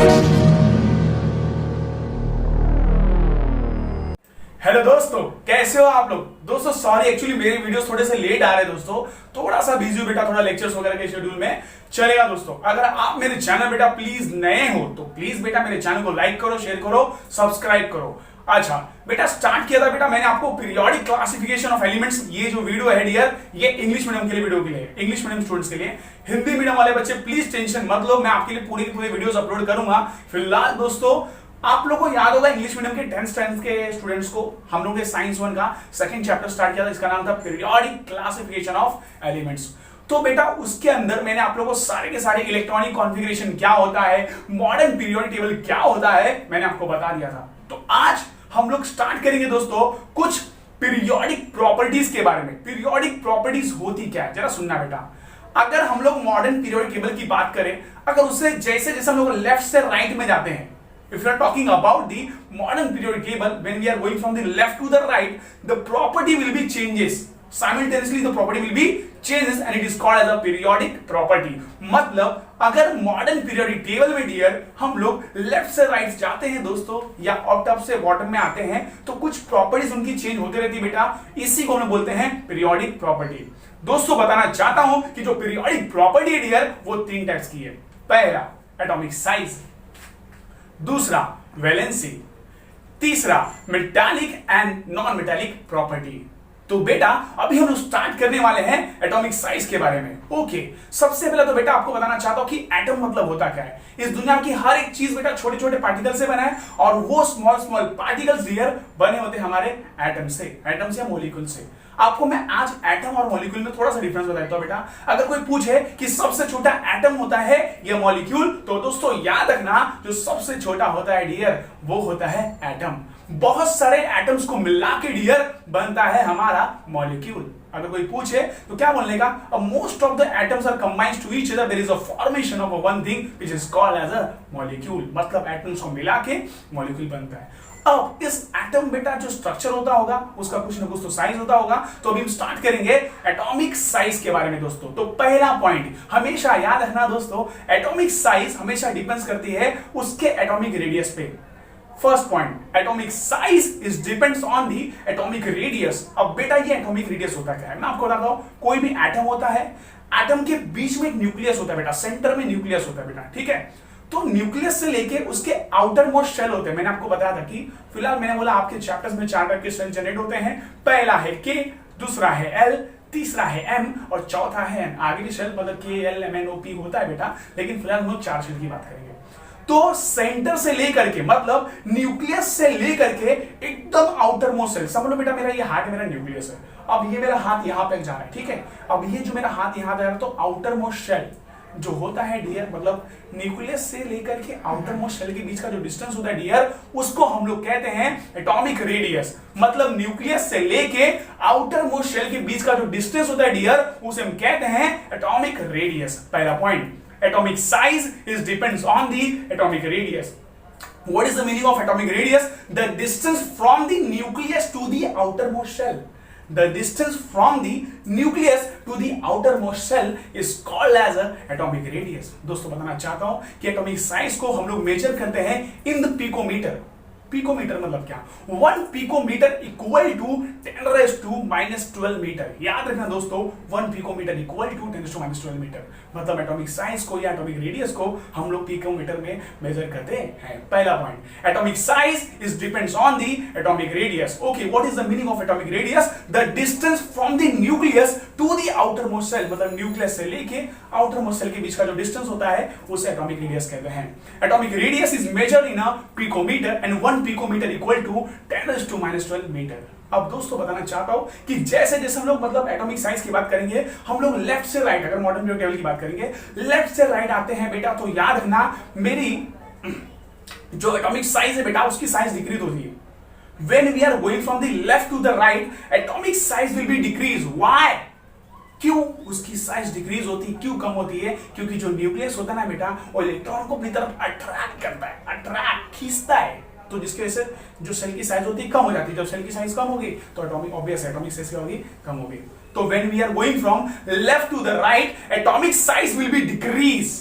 Hello दोस्तों, कैसे हो आप लोग। दोस्तों सॉरी, एक्चुअली मेरे वीडियोस थोड़े से लेट आ रहे हैं दोस्तों, थोड़ा सा बिजी हूं बेटा, थोड़ा लेक्चर्स वगैरह के शेड्यूल में चलेगा दोस्तों। अगर आप मेरे चैनल बेटा प्लीज नए हो तो प्लीज बेटा मेरे चैनल को लाइक करो, शेयर करो, सब्सक्राइब करो। अच्छा बेटा, स्टार्ट किया था बेटा मैंने आपको पीरियोडिक क्लासिफिकेशन ऑफ एलिमेंट्स। ये जो वीडियो है डियर, ये इंग्लिश मीडियम के लिए वीडियो के लिए, इंग्लिश मीडियम स्टूडेंट्स के लिए। हिंदी मीडियम वाले बच्चे प्लीज टेंशन मत लो, मैं आपके लिए पूरी की पूरी वीडियोस अपलोड करूंगा। फिलहाल दोस्तों आप लोगों को याद होगा इंग्लिश मीडियम के 10th स्टैंडर्ड के स्टूडेंट्स को हम लोगों ने साइंस 1 का सेकंड चैप्टर स्टार्ट किया था, इसका नाम था पीरियोडिक क्लासिफिकेशन ऑफ एलिमेंट्स। तो बेटा उसके अंदर मैंने आप लोगों को सारे के सारे इलेक्ट्रॉनिक कॉन्फ़िगरेशन क्या होता है, मॉडर्न पीरियोडिक टेबल क्या होता है, मैंने आपको बता दिया था। तो आज हम लोग स्टार्ट करेंगे दोस्तों कुछ पीरियोडिक प्रॉपर्टीज के बारे में। पीरियोडिक प्रॉपर्टीज होती क्या है जरा सुनना बेटा। अगर हम लोग मॉडर्न पीरियोडिक टेबल की बात करें, अगर उससे जैसे जैसे हम लोग लेफ्ट से राइट में जाते हैं, if you are talking about the modern periodic table, when we are going from the left to the right, the property will be changes simultaneously, the property will be changes and it is called as a periodic property। मतलब अगर modern periodic table में dear हम लोग left से right जाते हैं दोस्तों, या टॉप से बॉटम में आते हैं, तो कुछ प्रॉपर्टीज उनकी चेंज होती रहती है बेटा, इसी को हम बोलते हैं पीरियोडिक प्रॉपर्टी। दोस्तों बताना चाहता हूं कि जो पीरियोडिक प्रॉपर्टी है डियर वो 3 टाइप्स की है। पहला एटॉमिक साइज, दूसरा वैलेंसी, तीसरा metallic and non metallic property. तो बेटा अभी हम स्टार्ट करने वाले हैं एटॉमिक साइज के बारे में। ओके, सबसे पहले तो बेटा आपको बताना चाहता हूं कि एटम मतलब होता क्या है। इस दुनिया की हर एक चीज बेटा छोटे छोटे पार्टिकल से बना है, और वो स्मॉल स्मॉल पार्टिकल्स डियर बने होते हैं हमारे एटम से, एटम या मॉलिक्यूल से। आपको मैं आज एटम और मॉलिक्यूल में थोड़ा सा डिफरेंस बता देता हूं बेटा। अगर कोई पूछे कि सबसे छोटा एटम होता है या मॉलिक्यूल, तो दोस्तों याद रखना जो सबसे छोटा होता है डियर वो होता है एटम। बहुत सारे एटम्स को मिला के डियर बनता है हमारा मॉलिक्यूल। अगर कोई पूछे तो क्या बोलने का, most of the atoms are combined to each other, there is a formation of one thing which is called as a molecule. मतलब एटम्स को मिला के मॉलिक्यूल बनता है। अब इस एटम बेटा जो स्ट्रक्चर होता होगा उसका कुछ ना कुछ तो साइज होता होगा। तो अभी हम स्टार्ट करेंगे एटॉमिक साइज के बारे में दोस्तों। तो पहला पॉइंट हमेशा याद रखना दोस्तों, एटॉमिक साइज हमेशा डिपेंड्स करती है उसके एटॉमिक रेडियस पे। First point, atomic size is depends on the atomic radius. अब बेटा ये एटॉमिक रेडियस होता क्या है, मैं आपको बताता हूं। कोई भी एटम होता है, एटम के बीच में एक न्यूक्लियस होता है बेटा, सेंटर में न्यूक्लियस होता है बेटा, ठीक है। तो न्यूक्लियस से लेके उसके आउटर मोस्ट शेल होते हैं। मैंने आपको बताया था कि फिलहाल मैंने बोला आपके चैप्टर्स में 4 टाइप के शेल जनरेट होते हैं। पहला है के, दूसरा है एल, तीसरा है एम और चौथा है एन। आगे भी शेल मतलब K L M N O P होता है बेटा, लेकिन फिलहाल हम लोग 4 शेल की बात करेंगे। तो सेंटर से लेकर के मतलब न्यूक्लियस से लेकर के एकदम आउटर मोस्ट सेल, समझ लो बेटा मेरा ये हाथ मेरा न्यूक्लियस है। अब ये मेरा हाथ यहां पे जा रहा है, ठीक है। अब ये जो मेरा हाथ यहां जा रहा है, तो आउटर मोस्ट शेल जो होता है डियर, मतलब न्यूक्लियस से लेकर के आउटर मोस्ट शेल के बीच का जो डिस्टेंस होता है डियर, उसको हम लोग कहते हैं एटॉमिक रेडियस। मतलब न्यूक्लियस से लेके आउटर मोस्ट शेल के बीच का जो डिस्टेंस होता है डियर, उसे हम कहते हैं एटॉमिक रेडियस। पहला point, atomic size is depends on the atomic radius. What is the meaning of atomic radius? The distance from the nucleus to the outermost shell. The distance from the nucleus to the outermost shell is called as a atomic radius. दोस्तों बताना चाहता हूं कि atomic size को हम लोग major करते हैं in the picometer. पिकोमीटर मतलब क्या, 1 पिकोमीटर इक्वल टू 10⁻⁻12 मीटर। याद रखना दोस्तों, 1 पिकोमीटर इक्वल टू 10⁻⁻12 मीटर। मतलब एटॉमिक साइज को या एटॉमिक रेडियस को हम लोग पिकोमीटर में मेजर करते हैं। पहला point, atomic size is depends on the atomic radius. Okay, what is the meaning of atomic radius? The distance from the nucleus to the outer most shell. मतलब nucleus से लेके आउटर मोस्ट सेल के बीच का जो distance होता है उसे atomic radius कहते हैं। Atomic radius is measured in a picometre and 1 picometre equal to 10⁻12 metre. अब दोस्तों बताना चाहता हूं कि जैसे जैसे हम लोग मतलब एटॉमिक साइज की बात करेंगे, हम लोग लेफ्ट से राइट, अगर मॉडर्न पीरियोडिक टेबल की बात करेंगे, लेफ्ट से राइट आते हैं बेटा, तो याद रखना मेरी जो एटॉमिक साइज है बेटा उसकी साइज डिक्रीज होती है। When we are going from the left to the right, atomic size will be decrease. Why? क्यों उसकी साइज डिक्रीज होती है, क्यों कम होती है? क्योंकि जो न्यूक्लियस होता है ना बेटा, वो इलेक्ट्रॉन को अपनी तरफ अट्रैक्ट करता है, अट्रैक्ट खींचता है। तो जिसकी वजह से जो सेल की साइज होती है कम हो जाती है। जब सेल की साइज कम होगी तो एटॉमिक ऑब्वियस एटॉमिक साइज क्या होगी, कम होगी। तो when we are going from left to the right, atomic size will be decrease.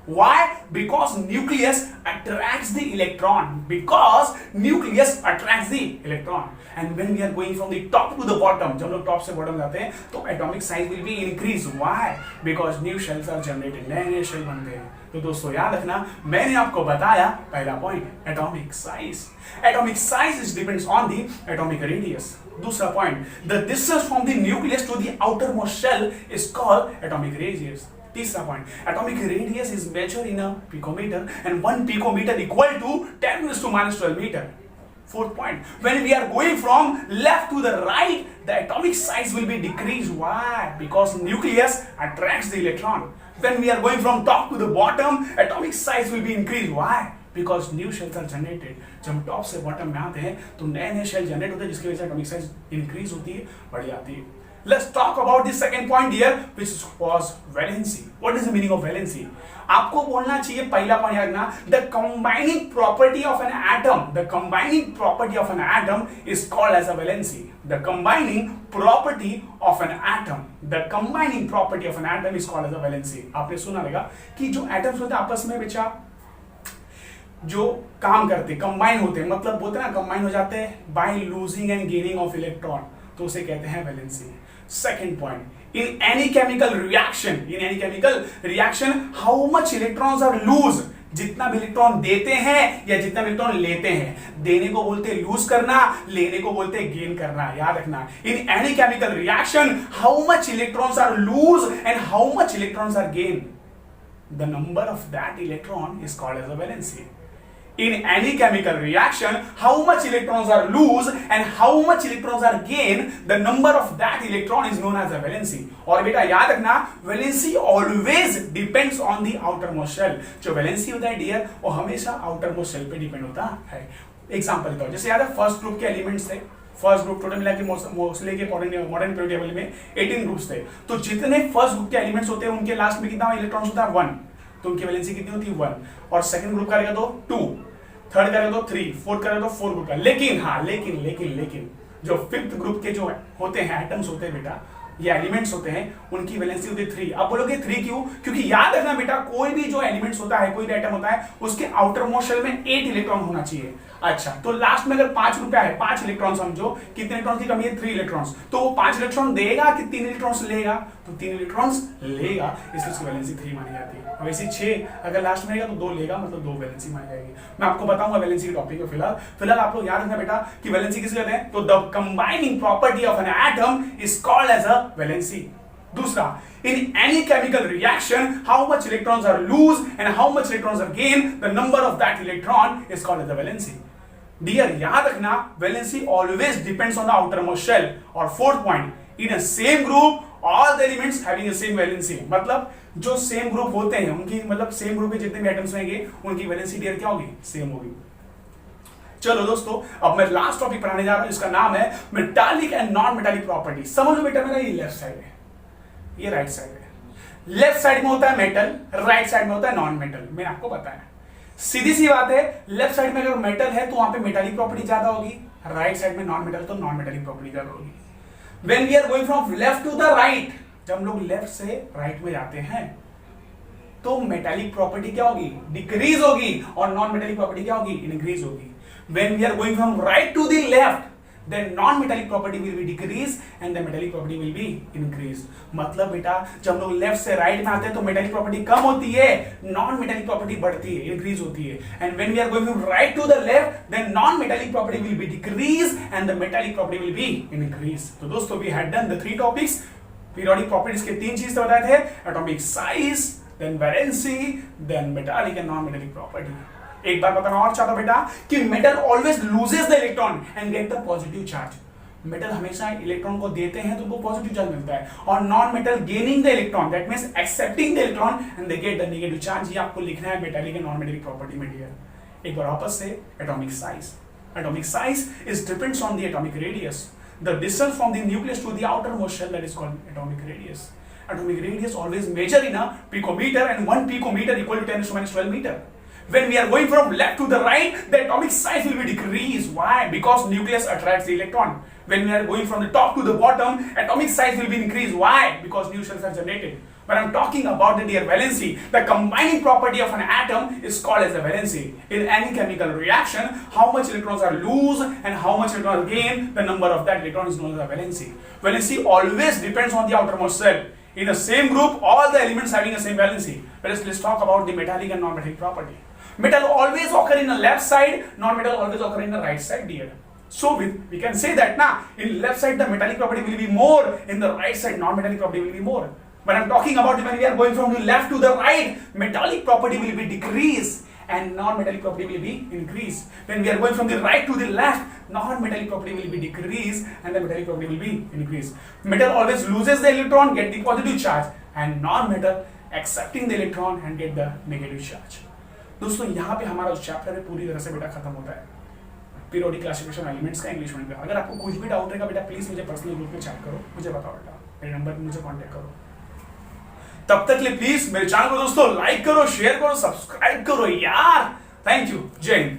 Why? Because nucleus attracts the electron. Because nucleus attracts the electron. And when we are going from the top to the bottom, जब लोग top से bottom जाते हैं, तो atomic size will be increased. Why? Because new shells are generated. नए shell बनते हैं. तो दोस्तों याद रखना, मैंने आपको बताया पहला point, atomic size. Atomic size is depends on the atomic radius. दूसरा point, the distance from the nucleus to the outer most shell is called atomic radius. तीसरा point, atomic radius is measured in a picometre and 1 picometre equal to 10⁻⁻12 metre. Fourth point, when we are going from left to the right, the atomic size will be decreased. Why? Because nucleus attracts the electron. When we are going from top to the bottom, atomic size will be increased. Why? Because new shells are generated. जब हम top से bottom में आते हैं तो नए नए shell generate होते हैं, जिसकी वजह से एटॉमिक साइज इंक्रीज होती है, बढ़ जाती है. Let's talk about the second point here, which was valency. What is the meaning of valency? आपको बोलना चाहिए, पहला पॉइंट याद रखना, the combining property of an atom. The combining property of an atom is called as a valency. The combining property of an atom. The combining property of an atom is called as a valency. आपने सुना होगा कि जो atoms होते हैं आपस में बेचा जो काम करते हैं, कंबाइन होते हैं, मतलब बोलते हैं ना, कंबाइन हो जाते हैं by losing and gaining of electron, तो उसे कहते हैं valency. Second point, in any chemical reaction, how much electrons are loose? जितना भी इलेक्ट्रॉन देते हैं या जितना भी इलेक्ट्रॉन लेते हैं, देने को बोलते हैं लूज करना, लेने को बोलते हैं गेन करना. याद रखना, in any chemical reaction, how much electrons are loose and how much electrons are gained? The number of that electron is called as a valency. In any chemical reaction, how much electrons are loose and how much electrons are gained, the number of that electron is known as a valency. और बेटा याद रखना, valency always depends on the outermost shell. जो valency होता है dear, वो हमेशा outermost shell पे डिपेंड होता है. एग्जाम्पल देता हूँ, जैसे याद है फर्स्ट ग्रुप के एलिमेंट्स थे, फर्स्ट ग्रुप टोटल मिला के मोस्टली के मॉडर्न पीरियड टेबल में 18 ग्रुप्स थे. तो जितने फर्स्ट ग्रुप के एलिमेंट्स होते हैं उनके लास्ट में कितना इलेक्ट्रॉन्स होता है 1, तो उनकी वैलेंसी कितनी होती है 1. और सेकंड ग्रुप करेगा तो 2, थर्ड करेगा तो 3, फोर्थ करेगा तो 4 ग्रुप का. लेकिन जो फिफ्थ ग्रुप के जो होते हैं एटम्स होते हैं बेटा, ये एलिमेंट्स होते हैं, उनकी वैलेंसी होती है 3. अब बोलोगे 3 क्यों? क्योंकि याद रखना बेटा, कोई भी जो एलिमेंट्स होता है, कोई भी एटम होता है, उसके आउटर मोस्ट शेल में 8 इलेक्ट्रॉन होना चाहिए. अच्छा, तो लास्ट में अगर 5 रुपया है, 5 इलेक्ट्रॉन समझो, कितने इलेक्ट्रॉन की कमी है? 3 इलेक्ट्रॉन्स. तो वो 5 इलेक्ट्रॉन देगा कि 3 इलेक्ट्रॉन्स लेगा? तो 3 इलेक्ट्रॉन्स लेगा, इसलिए उसकी वैलेंसी 3 मानी जाती है. और वैसे 6 अगर लास्ट में रहेगा तो 2 लेगा, मतलब 2 वैलेंसी मानी जाएगी. मैं आपको बताऊंगा वैलेंसी के टॉपिक में. फिलहाल आप लोग याद रखना बेटा कि वैलेंसी किसे कहते हैं? तो the combining property of an atom is called as a valency. दूसरा, in any chemical reaction, how much electrons are loose and how much electrons are gained, the number of that electron is called as the valency. Dear, याद रखना, valency always depends on the outermost shell. और fourth point, in a same group, all the elements having the same valency. मतलब जो same group होते हैं उनकी, मतलब same group के जितने भी एटम्स रहेंगे उनकी वैलेंसी डियर क्या होगी? सेम होगी. चलो दोस्तों, अब मैं लास्ट टॉपिक पढ़ाने जा रहा हूं, जिसका नाम है metallic and non metallic property. समझ लो बेटा, मेरा ये लेफ्ट साइड है, ये राइट साइड है. लेफ्ट साइड में होता है मेटल, राइट साइड में होता है नॉन मेटल. मैंने आपको बताया, सीधी सी बात है. लेफ्ट साइड में अगर मेटल है तो वहां पे मेटालिक प्रॉपर्टी ज्यादा होगी, राइट साइड में नॉन मेटल तो नॉन मेटालिक प्रॉपर्टी ज्यादा होगी. When we are going from left to the right, जब हम लोग लेफ्ट से राइट में जाते हैं तो मेटालिक प्रॉपर्टी क्या होगी? डिक्रीज होगी. और नॉन मेटालिक प्रॉपर्टी क्या होगी? इंक्रीज होगी. When we are going from right to the left, then non-metallic property will be decreased and the metallic property will be increased. मतलब बेटा, जब हम लोग लेफ्ट से राइट में आते हैं तो मेटालिक प्रॉपर्टी कम होती है, नॉन मेटालिक प्रॉपर्टी बढ़ती है, इंक्रीज होती है. And when we are going from right to the left, then non metallic property will be decrease and the metallic property will be increase. तो दोस्तों, we had done the 3 topics. Periodic properties के 3 चीज बताए थे, atomic size, then valency, then metallic and non metallic property. एक बार बताना और चाहता बेटा कि metal always loses the electron and get the positive charge. Metal हमेशा इलेक्ट्रॉन को देते हैं तो उनको पॉजिटिव चार्ज मिलता है. और non metal gaining the electron, that means accepting the electron and they get the negative charge. ये आपको लिखना है metallic and non metallic property में डियर. एक बार वापस से, atomic size. Atomic size is depends on the atomic radius. The distance from the nucleus to the outermost shell, that is called atomic radius. Atomic radius always measure in a picometer and 1 picometer equal to 10⁻12 meter. When we are going from left to the right, the atomic size will be decreased. Why? Because nucleus attracts the electron. When we are going from the top to the bottom, atomic size will be increased. Why? Because new shells are generated. When I'm talking about the dear valency, the combining property of an atom is called as the valency. In any chemical reaction, how much electrons are lose and how much electrons gain, the number of that electron is known as the valency. Valency always depends on the outermost shell. In the same group, all the elements having the same valency. Let's talk about the metallic and non-metallic property. Metal always occur in the left side, non-metal always occur in the right side, dear. So we can say that now in left side the metallic property will be more, in the right side non-metallic property will be more. But I'm talking about when we are going from the left to the right, metallic property will be decreased and non-metallic property will be increased. When we are going from the right to the left, non-metallic property will be decreased and the metallic property will be increased. Metal always loses the electron, get the positive charge, and non-metal accepting the electron and get the negative charge. दोस्तों यहाँ पे हमारा उस chapter में पूरी तरह से बेटा खत्म होता है पीरियोडिक क्लासिफिकेशन एलिमेंट्स का इंग्लिश में। अगर आपको कुछ भी डाउट रहेगा बेटा प्लीज मुझे पर्सनल ग्रुप में चैट करो, मुझे बताओ बेटा, मेरे नंबर पे मुझे कांटेक्ट करो। तब तक के लिए प्लीज मेरे चैनल को दोस्तों लाइक करो, शेयर करो, सब्सक्राइब करो यार। थैंक यू, जय हिंद।